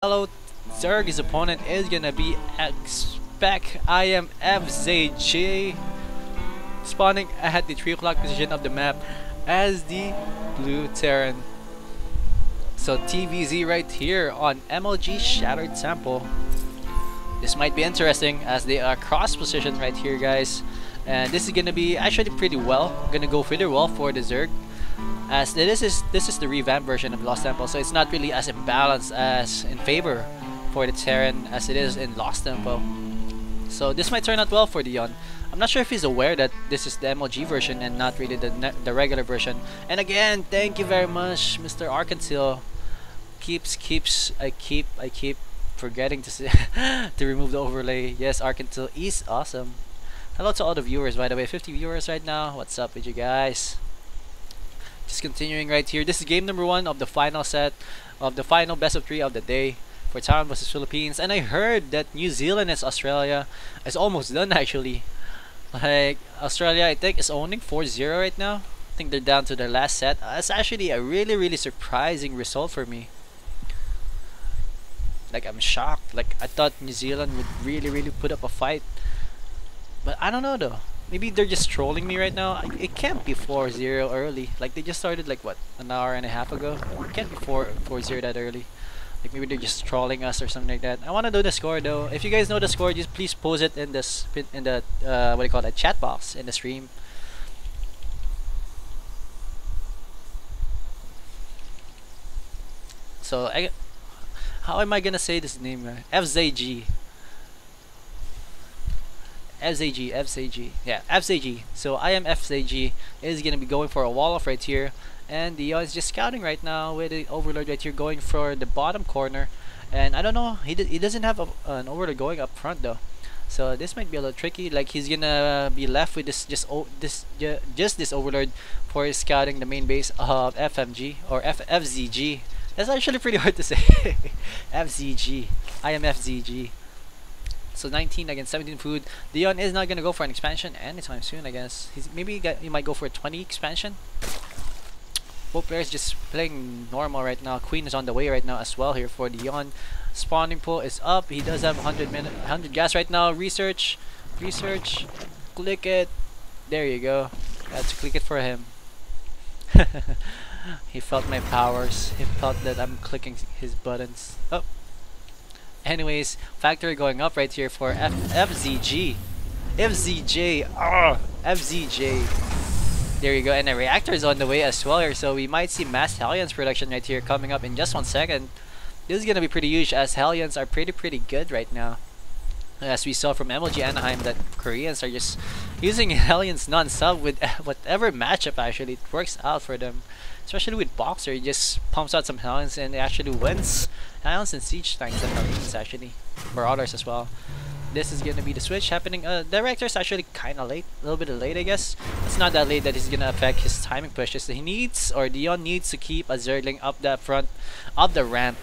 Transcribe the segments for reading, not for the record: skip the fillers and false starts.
Hello, Zerg's opponent is gonna be XpecIMfzj, spawning at the 3 o'clock position of the map as the blue Terran. So TVZ right here on MLG Shattered Temple. This might be interesting as they are cross position right here, guys. And this is gonna be actually pretty well. Gonna go pretty well for the Zerg, as this is the revamped version of Lost Temple, so it's not really as imbalanced as in favor for the Terran as it is in Lost Temple. So this might turn out well for Dion. I'm not sure if he's aware that this is the MLG version and not really the regular version. And again, thank you very much, Mr. Arkansas. I keep forgetting to say to remove the overlay. Yes, Arkansas is awesome. Hello to all the viewers, by the way. 50 viewers right now. What's up with you guys? Just continuing right here. This is game number 1 of the final set of the final best of 3 of the day for Taiwan versus Philippines. And I heard that New Zealand and Australia is almost done actually. Like Australia, I think is owning 4-0 right now. I think they're down to their last set. That's actually a really surprising result for me. Like I'm shocked. Like I thought New Zealand would really put up a fight. But I don't know though. Maybe they're just trolling me right now. It can't be 4-0 early. Like they just started like what, an hour and a half ago. It can't be 4-0 that early. Like maybe they're just trolling us or something like that. I want to know the score though. If you guys know the score, just please post it in the what do you call it, chat box in the stream. So how am I gonna say this name? FZG. FZG, yeah, FZG. So IMFZJ is gonna be going for a wall off right here, and Dion is just scouting right now with the overlord right here, going for the bottom corner. And I don't know, he doesn't have an overlord going up front though, so this might be a little tricky. Like he's gonna be left with this this overlord for scouting the main base of FMG or FZG. That's actually pretty hard to say. FZG, IMFZG. So 19 against 17 food. Dion is not gonna go for an expansion anytime soon, I guess. He might go for a 20 expansion. Both players just playing normal right now. Queen is on the way right now as well here for Dion. Spawning pool is up. He does have 100 gas right now. Research. Click it. There you go. Let's click it for him. He felt my powers. He felt that I'm clicking his buttons. Oh. Anyways, factory going up right here for FZG. FZJ. There you go, and a reactor is on the way as well here, so we might see mass Hellions production right here coming up in just 1 second. This is gonna be pretty huge as Hellions are pretty good right now. As we saw from MLG Anaheim that Koreans are just using Hellions non-stop with whatever matchup actually it works out for them. Especially with Boxer, he just pumps out some Hellions and it actually wins. Hellions and Siege Tanks and Hellions actually. Marauders as well. This is gonna be the switch happening. Director's actually kinda late. A little bit late I guess. It's not that late that he's gonna affect his timing pushes. He needs, or Dion needs to keep a Zergling up that front of the ramp.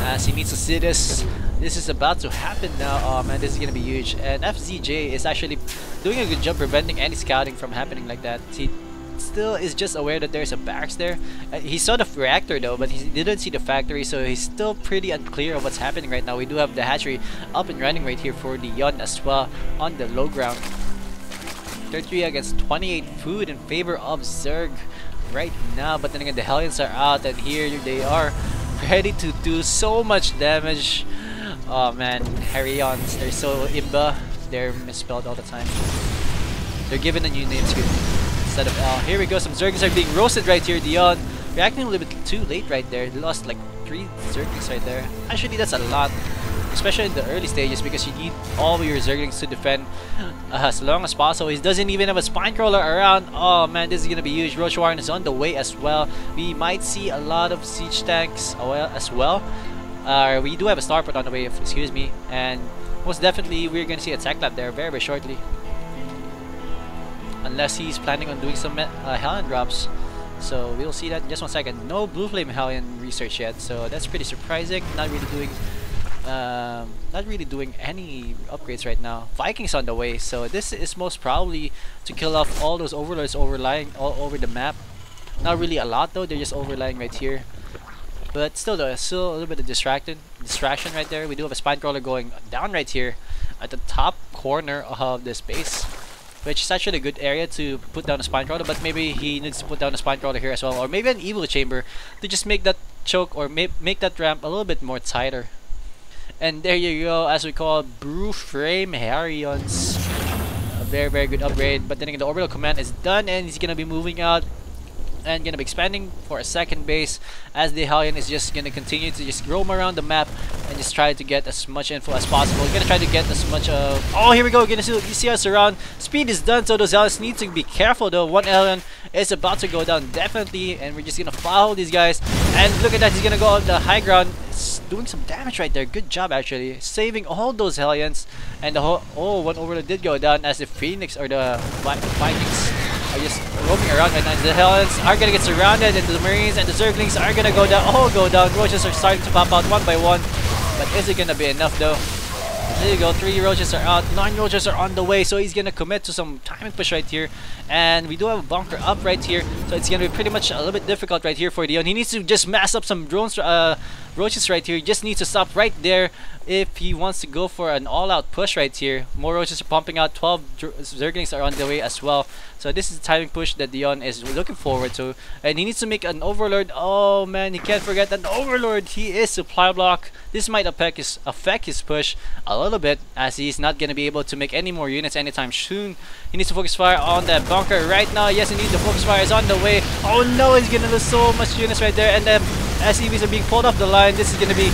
As he needs to see this. This is about to happen now. Oh man, this is gonna be huge. And FZJ is actually doing a good job preventing any scouting from happening like that. He still is just aware that there's a barracks there. He saw the reactor though, but he didn't see the factory, so he's still pretty unclear of what's happening right now. We do have the hatchery up and running right here for Dion as well on the low ground. 33 against 28 food in favor of Zerg right now, but then again the Hellions are out and here they are ready to do so much damage. Oh man, Harions, they're so imba. They're misspelled all the time. They're given a new name too instead of L. Here we go, some Zerglings are being roasted right here. Dion reacting a little bit too late right there. They lost like 3 Zerglings right there. Actually that's a lot, especially in the early stages, because you need all of your Zerglings to defend as long as possible. He doesn't even have a spine crawler around. Oh man, this is gonna be huge. Roach Warren is on the way as well. We might see a lot of siege tanks as well. We do have a starport on the way, excuse me, and most definitely we're gonna see a tech lab there very shortly, unless he's planning on doing some Hellion drops. So we'll see that in just 1 second. No blue flame Hellion research yet, so that's pretty surprising. Not really doing any upgrades right now. Vikings on the way, so this is most probably to kill off all those overlords overlying all over the map. Not really a lot though, they're just overlying right here. But still though, still a little bit of distraction right there. We do have a spine crawler going down right here at the top corner of this base, which is actually a good area to put down a spine crawler, but maybe he needs to put down a spine crawler here as well, or maybe an evil chamber to just make that choke or make that ramp a little bit more tighter. And there you go, as we call Brew Frame Harrions. A very, very good upgrade. But then again, the orbital command is done, and he's gonna be moving out and gonna be expanding for a second base, as the Hellion is just gonna continue to just roam around the map and just try to get as much info as possible. We're gonna try to get as much of... Oh, here we go. We're gonna see us around. Speed is done, so those Hellions need to be careful though. One Hellion is about to go down definitely, and we're just gonna follow these guys. And look at that, he's gonna go on the high ground. It's doing some damage right there. Good job actually, saving all those Hellions. And the whole... Oh, one overload did go down, as the Phoenix or the Vikings are just roaming around right now. The Hellions are gonna get surrounded, and the Marines and the Zerglings are gonna go down. All go down. Roaches are starting to pop out one by one, but is it gonna be enough though? There you go, 3 roaches are out, 9 roaches are on the way, so he's gonna commit to some timing push right here. And we do have a bunker up right here, so it's gonna be pretty much a little bit difficult right here for Dion. He needs to just mass up some drones, roaches right here. He just needs to stop right there if he wants to go for an all-out push right here. More roaches are pumping out, 12 Zerglings are on the way as well. So this is the timing push that Dion is looking forward to. And he needs to make an overlord. Oh man, he can't forget that overlord. He is supply block. This might affect his push a little bit, as he's not going to be able to make any more units anytime soon. He needs to focus fire on that bunker right now. Yes, indeed, the focus fire is on the way. Oh no, he's going to lose so much units right there. And then SCVs are being pulled off the line. This is going to be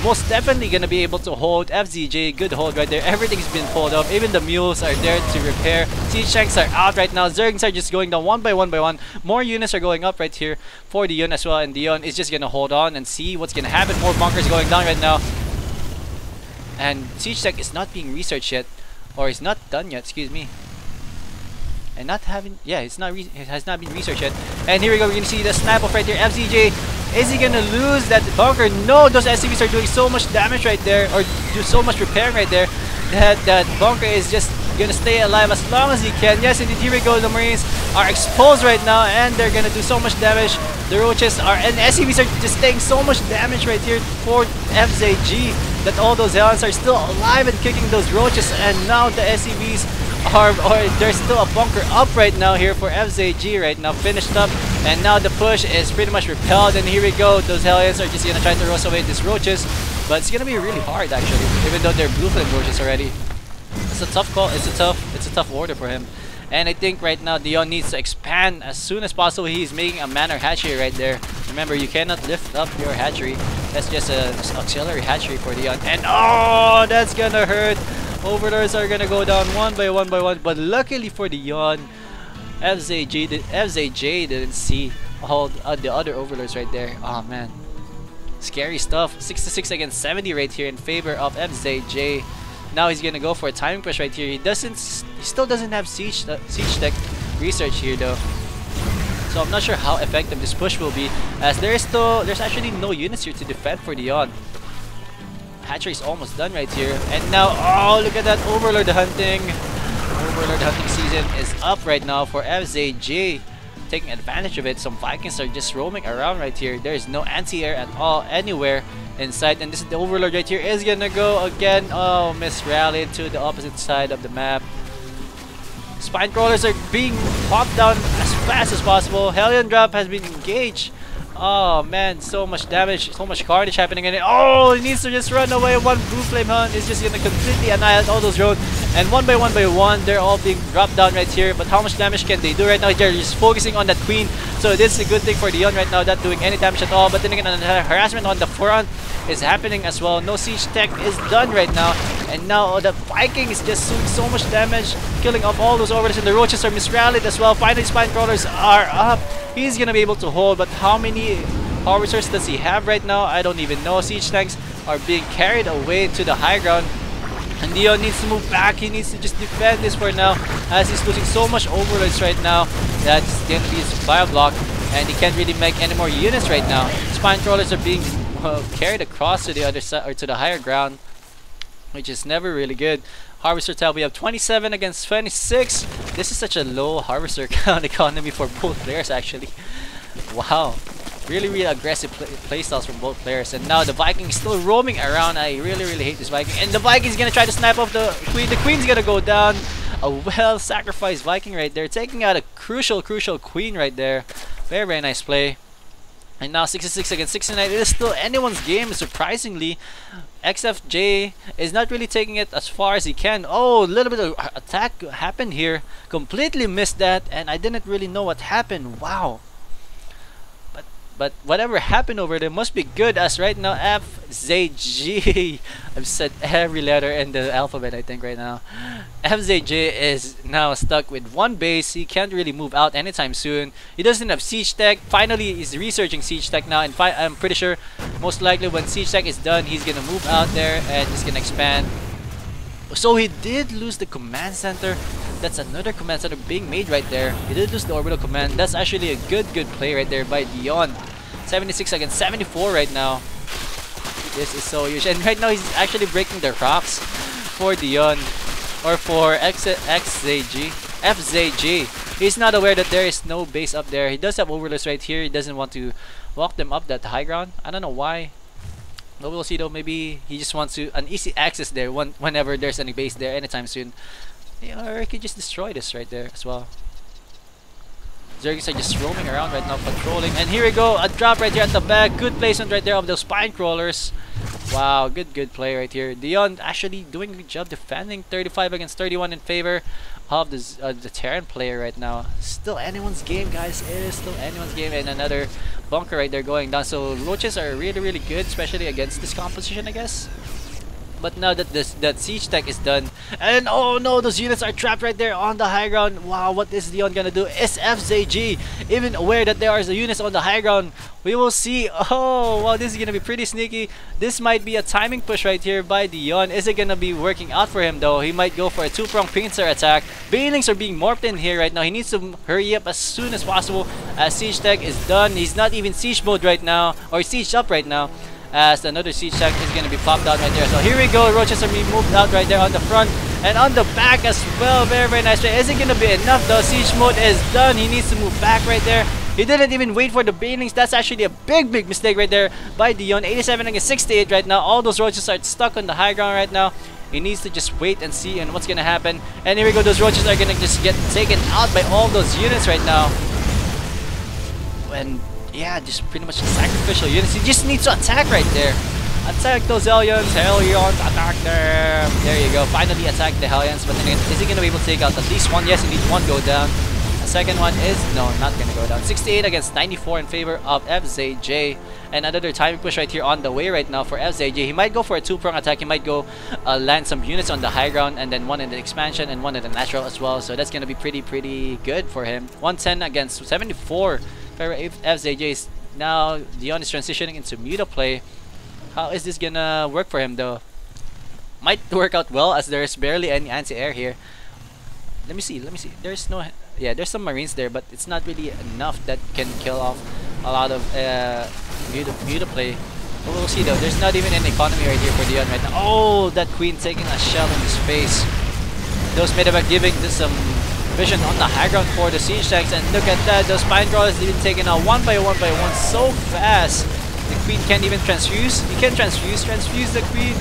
most definitely going to be able to hold. FZJ, good hold right there. Everything's been pulled off. Even the mules are there to repair. Siege tanks are out right now. Zerglings are just going down one by one. More units are going up right here for Dion as well. And Dion is just going to hold on and see what's going to happen. More bunkers going down right now. And Siege Tech is not being researched yet. Or it's not done yet, excuse me. And not having... Yeah, it has not been researched yet. And here we go. We're going to see the snap off right here. FZJ... Is he gonna lose that bunker? No, those SCVs are doing so much damage right there, or do so much repairing right there, that bunker is just gonna stay alive as long as he can. Yes, indeed, here we go. The Marines are exposed right now, and they're gonna do so much damage. The roaches are, and SCVs are just taking so much damage right here for FZG, that all those Hellions are still alive and kicking those roaches. And now the SCVs are, or there's still a bunker up right now here for FZG right now, finished up. And now the push is pretty much repelled, and here we go. Those Hellions are just gonna try to roast away these roaches, but it's gonna be really hard actually, even though they're blue flame roaches already. It's a tough call. It's a tough order for him. And I think right now Dion needs to expand as soon as possible. He's making a manor hatchery right there. Remember, you cannot lift up your hatchery. That's just an auxiliary hatchery for Dion. And oh, that's gonna hurt. Overlords are gonna go down one by one. But luckily for Dion, FZJ didn't see all the other overlords right there. Oh man, scary stuff. 66 against 70 right here in favor of FZJ. Now he's gonna go for a timing push right here. He still doesn't have siege tech research here though. So I'm not sure how effective this push will be, as there's actually no units here to defend for Dion. Hatchery is almost done right here, and now oh, look at that overlord hunting. Overlord hunting season is up right now for FZJ, taking advantage of it. Some Vikings are just roaming around right here. There is no anti-air at all anywhere in sight, and this is the overlord right here is gonna go again. Oh, misrallied to the opposite side of the map. Spine crawlers are being popped down as fast as possible. Hellion drop has been engaged. Oh man, so much damage, so much carnage happening in it. Oh, he needs to just run away. One blue flame hunt is just gonna completely annihilate all those drones. And one by one, they're all being dropped down right here. But how much damage can they do right now? They're just focusing on that queen. So this is a good thing for Dion right now, not doing any damage at all. But then again, harassment on the front is happening as well. No siege tech is done right now. And now the Viking is just doing so much damage, killing off all those overlords. And the roaches are misrallied as well. Finally, spine crawlers are up. He's gonna be able to hold, but how many howitzers does he have right now? I don't even know. Siege tanks are being carried away to the high ground, and Dion needs to move back. He needs to just defend this for now, as he's losing so much overlords right now. That's gonna be his fire block, and he can't really make any more units right now. Spine crawlers are being carried across to the other side, or to the higher ground, which is never really good. Harvester tab, we have 27 against 26. This is such a low harvester count economy for both players actually. Wow. Really aggressive playstyles from both players. And now the Viking is still roaming around. I really hate this Viking. And the Viking's gonna try to snipe off the Queen. The Queen's gonna go down. A well-sacrificed Viking right there, taking out a crucial Queen right there. Very nice play. And now 66 against 69. It is still anyone's game, surprisingly. XFJ is not really taking it as far as he can. Oh, a little bit of attack happened here. Completely missed that, and I didn't really know what happened. Wow. But whatever happened over there must be good, as right now FZG, I've said every letter in the alphabet I think right now. FZJ is now stuck with one base. He can't really move out anytime soon. He doesn't have siege tech. Finally he's researching siege tech now, and I'm pretty sure most likely when siege tech is done he's gonna move out there and he's gonna expand. So he did lose the command center. That's another command center being made right there. He did lose the orbital command. That's actually a good play right there by Dion. 76 against 74 right now. This is so huge. And right now he's actually breaking the rocks for Dion. Or for FZG. He's not aware that there is no base up there. He does have overlords right here. He doesn't want to walk them up that high ground. I don't know why. But we'll see though. Maybe he just wants an easy access there whenever there's any base there anytime soon. Yeah, or he could just destroy this right there as well. Zergis are just roaming around right now, patrolling. And here we go, a drop right here at the back. Good placement right there of those spine crawlers. Wow, good play right here. Dion actually doing a good job defending. 35 against 31 in favor of the Terran player right now. Still anyone's game, guys. It is still anyone's game. And another bunker right there going down. So roaches are really good, especially against this composition, I guess. But now that that siege tech is done, and oh no, those units are trapped right there on the high ground. Wow, what is Dion gonna do? Is FZG even aware that there are the units on the high ground? We will see. Oh wow, this is gonna be pretty sneaky. This might be a timing push right here by Dion. Is it gonna be working out for him though? He might go for a two-pronged pincer attack. Banelings are being morphed in here right now. He needs to hurry up as soon as possible as siege tech is done. He's not even siege mode right now, or siege up right now, as another siege tech is going to be popped out right there. So here we go, roaches are being moved out right there on the front and on the back as well. Very nice play. Is it going to be enough though? Siege mode is done. He needs to move back right there. He didn't even wait for the banelings. That's actually a big mistake right there by Dion. 87 against 68 right now. All those roaches are stuck on the high ground right now. He needs to just wait and see and what's going to happen. And here we go, those roaches are going to just get taken out by all those units right now. And yeah, just pretty much sacrificial units. He just needs to attack right there. Attack those Hellions. Hellions, attack them. There you go. Finally attack the Hellions. But then again, is he going to be able to take out at least one? Yes, he needs one go down. The second one is, no, not going to go down. 68 against 94 in favor of FZJ. And another timing push right here on the way right now for FZJ. He might go for a two-prong attack. He might go land some units on the high ground and then one in the expansion and one in the natural as well. So that's going to be pretty good for him. 110 against 74. FZJ is now, Dion is transitioning into Muta play. How is this gonna work for him though? Might work out well as there's barely any anti-air here. Let me see. There's no, yeah, there's some marines there, but it's not really enough that can kill off a lot of Muta play. But we'll see though. There's not even an economy right here for Dion right now. Oh, that queen taking a shell in his face. Those medevac giving this some vision on the high ground for the siege tanks, and look at that, those spine crawlers being taken out one by one so fast. The queen can't even transfuse. He can transfuse the queen,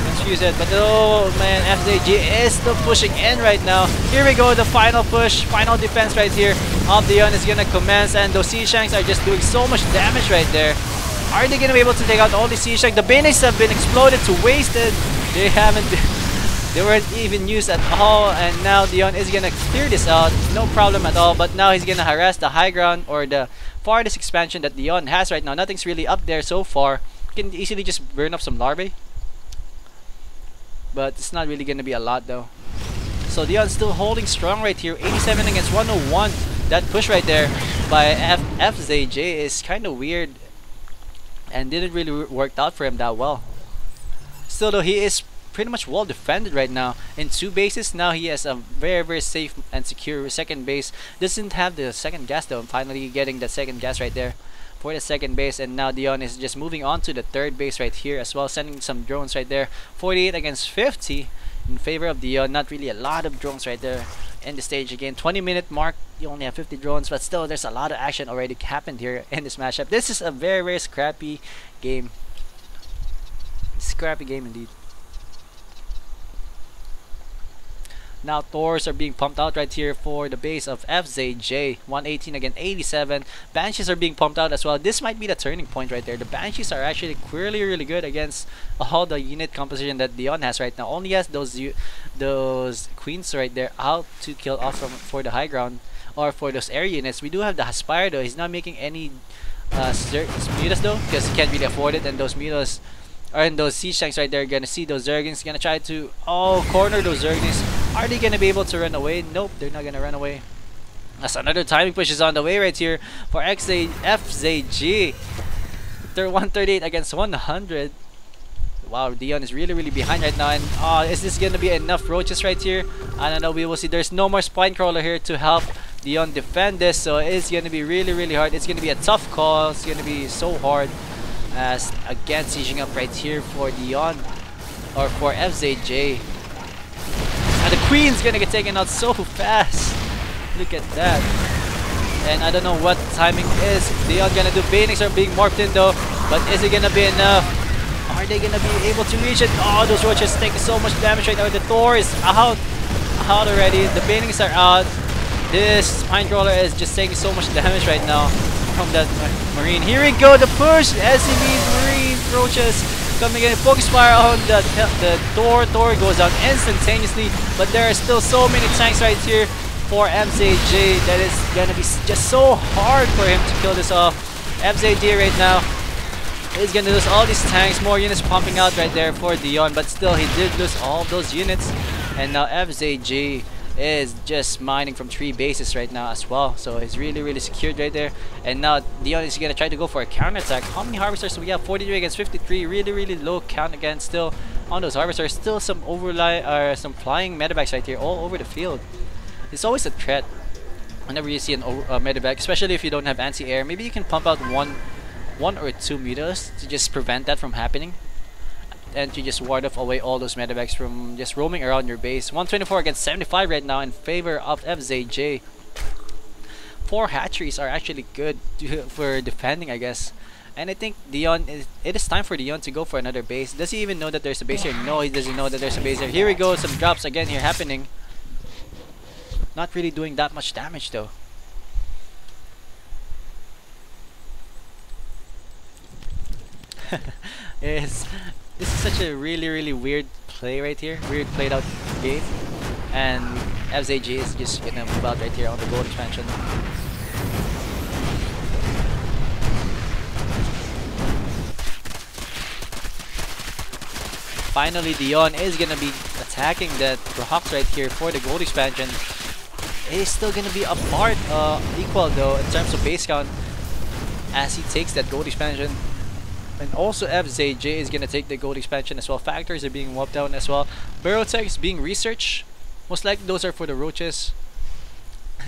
transfuse it. But oh man, FZG is still pushing in right now. Here we go, the final push, final defense right here of Dion is gonna commence, and those siege tanks are just doing so much damage right there. Are they gonna be able to take out all the siege tanks? The banelings have been exploded to wasted. They haven't been, they weren't even used at all, and now Dion is gonna clear this out, no problem at all. But now he's gonna harass the high ground, or the farthest expansion that Dion has right now. Nothing's really up there so far. You can easily just burn up some larvae, but it's not really gonna be a lot though. So Dion's still holding strong right here. 87 against 101. That push right there by FZJ is kind of weird and didn't really work out for him that well. Still though, he is pretty much well defended right now in two bases. Now he has a very safe and secure second base. Doesn't have the second gas though. Finally getting the second gas right there for the second base, and now Dion is just moving on to the third base right here as well, sending some drones right there. 48 against 50 in favor of Dion. Not really a lot of drones right there in the stage again. 20-minute mark, you only have 50 drones, but still there's a lot of action already happened here in this matchup. This is a very, very scrappy game. Scrappy game indeed. Now Thors are being pumped out right here for the base of FZJ. 118 against 87. Banshees are being pumped out as well. This might be the turning point right there. The Banshees are actually clearly really good against all the unit composition that Dion has right now. Only has those queens right there out to kill off for the high ground or for those air units. We do have the Aspire though. He's not making any mutas though because he can't really afford it, and those mutas and those siege tanks right there gonna see those Zerglings, gonna try to corner those Zerglings. Are they gonna be able to run away? Nope, they're not gonna run away. As another timing push is on the way right here for FZG. They're 138 against 100. Wow, Dion is really, really behind right now. And is this gonna be enough roaches right here? I don't know. We will see. There's no more spine crawler here to help Dion defend this, so it's gonna be really, really hard. It's gonna be a tough call. It's gonna be so hard. As again sieging up right here for Dion or for FZJ. And the Queen's gonna get taken out so fast. Look at that. And I don't know what timing is. Dion gonna do. Phoenix are being morphed in though, but is it gonna be enough? Are they gonna be able to reach it? Oh, those roaches taking so much damage right now. The Thor is out already. The Phoenix are out. This spine crawler is just taking so much damage right now from that Marine. Here we go, the push! SCV's Marine roaches coming in. Focus fire on the Thor. Thor goes down instantaneously, but there are still so many tanks right here for MZJ that is gonna be just so hard for him to kill this off. MZJ right now is gonna lose all these tanks, more units pumping out right there for Dion, but still he did lose all those units, and now FZJ is just mining from 3 bases right now as well, so he's really, really secured right there. And now Dion is gonna try to go for a counter attack. How many harvesters do we have? 43 against 53. Really, really low count again still on those harvesters. Still some some flying medevacs right here all over the field. It's always a threat whenever you see an medevac, especially if you don't have anti-air. Maybe you can pump out one or two mutas to just prevent that from happening, and to just ward off away all those medevacs from just roaming around your base. 124 against 75 right now in favor of FZJ. 4 hatcheries are actually good for defending, I guess. And I think it is time for Dion to go for another base. Does he even know that there's a base here? No, he doesn't know that there's a base here. Here we go, some drops again here happening. Not really doing that much damage though. This is such a really, really weird play right here. Weird played out game. And FZJ is just gonna move out right here on the gold expansion. Finally, Dion is gonna be attacking that rocks right here for the gold expansion. It is still gonna be a part equal though in terms of base count as he takes that gold expansion. And also FZJ is gonna take the gold expansion as well. Factors are being wiped down as well. Barrel-tech is being researched. Most likely those are for the roaches.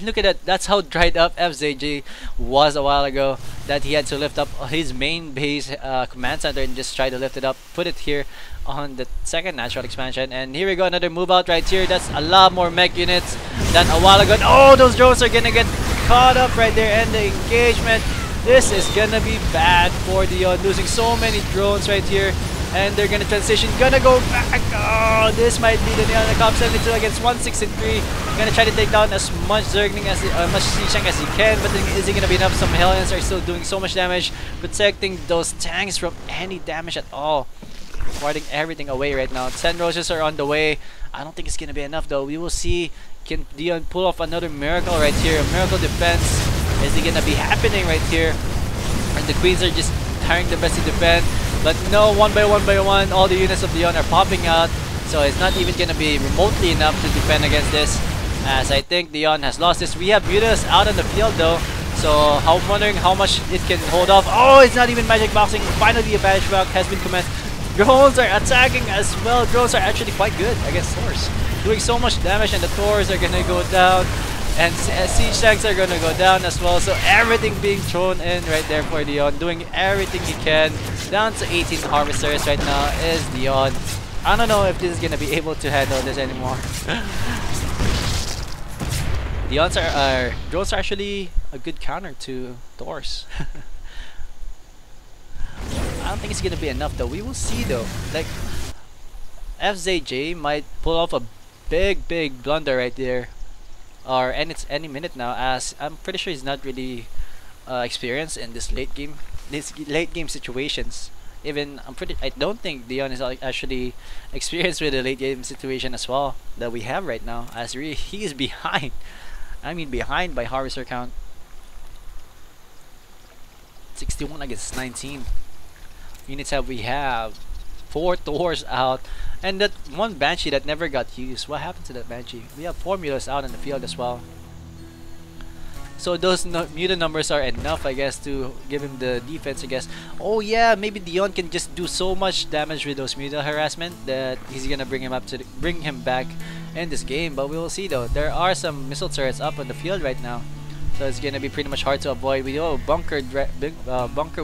Look at that. That's how dried up FZJ was a while ago. That he had to lift up his main base command center and just try to lift it up. Put it here on the second natural expansion. And here we go, another move out right here. That's a lot more mech units than a while ago. Oh, those drones are gonna get caught up right there in the engagement. This is gonna be bad for Dion, losing so many drones right here. And they're gonna transition, gonna go back. Oh, this might be the Neolution. 72 against 163. Gonna try to take down as much Zergling as much siege tank as he can, but is it gonna be enough? Some Hellions are still doing so much damage, protecting those tanks from any damage at all. Warding everything away right now. 10 roaches are on the way. I don't think it's gonna be enough though. We will see. Can Dion pull off another miracle right here? A miracle defense. Is it gonna be happening right here? And the queens are just trying their best to defend. But no, one by one, all the units of Dion are popping out. So it's not even gonna be remotely enough to defend against this. As I think Dion has lost this. We have mutas out on the field though. So I'm wondering how much it can hold off. Oh, it's not even magic boxing. Finally a magic box has been commenced. Drones are attacking as well. Drones are actually quite good against Thors. Doing so much damage, and the Thors are gonna go down. And siege tanks are gonna go down as well. So everything being thrown in right there for Dion. Doing everything he can. Down to 18 harvesters right now is Dion. I don't know if this is gonna be able to handle this anymore. Drones are actually a good counter to Thors. I don't think it's gonna be enough though. We will see though. Like XpecIMfzj might pull off a big blunder right there, and it's any minute now. As I'm pretty sure he's not really experienced in this late game situations. Even I don't think Dion is actually experienced with the late game situation as well that we have right now. As he is behind. I mean behind by harvester count. 61 against 19. Units we have 4 Thors out, and that one Banshee that never got used. What happened to that Banshee? We have 4 Mutas out in the field as well. So those Muta numbers are enough, I guess, to give him the defense, I guess. Oh yeah, maybe Dion can just do so much damage with those Muta harassment that he's gonna bring him back in this game. But we will see though. There are some missile turrets up on the field right now, so it's gonna be pretty much hard to avoid. We do bunker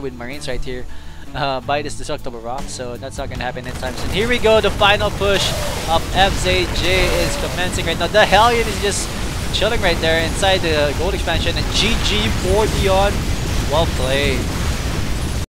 with Marines right here by this destructible rock, so that's not gonna happen anytime soon. Here we go, the final push of XpecIMfzj is commencing right now. The Hellion is just chilling right there inside the gold expansion, and GG for Dion. Well played.